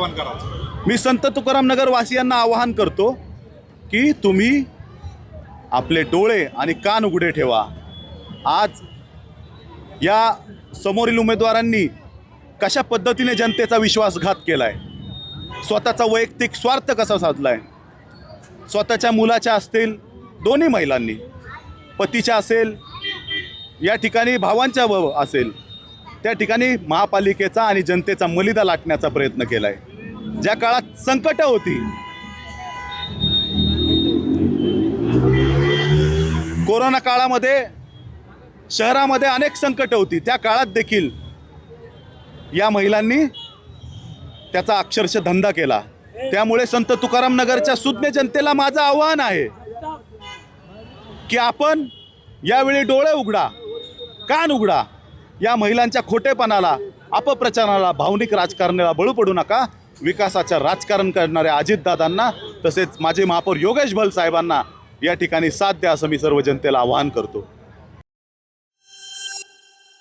मी संत तुकाराम नगर वासियांना आवाहन करतो की तुम्ही आपले डोळे आणि कान उघडे ठेवा। आज या समोरील उमेदवारांनी कशा पद्धतीने जनतेचा विश्वासघात केलाय, स्वतःचा वैयक्तिक स्वार्थ कसा साधलाय। स्वतःच्या मुलाच्या असतील दोन्ही महिलांनी, पतीच्या असेल या ठिकाणी भावांच्या असेल त्या ठिकाणी महापालिकेचा आणि जनतेचा मलिदा लाटण्याचा प्रयत्न केलाय। ज्या काळात संकट होती, कोरोना काळामध्ये शहरामध्ये अनेक संकट होती, त्या काळात देखील या महिलांनी त्याचा अक्षरशः धंदा केला। त्यामुळे संत तुकाराम नगरच्या सुज्ञ जनतेला माझं आव्हान आहे की आपण यावेळी डोळे उघडा, कान उघडा। या महिलांच्या खोटेपणाला, अपप्रचाराला, भावनिक राजकारणाला बळी पडू नका। विकासाचं राजकारण करणाऱ्या अजितदादांना तसेच माजी महापौर योगेश भल साहेबांना या ठिकाणी साथ द्या असं मी सर्व जनतेला आवाहन करतो।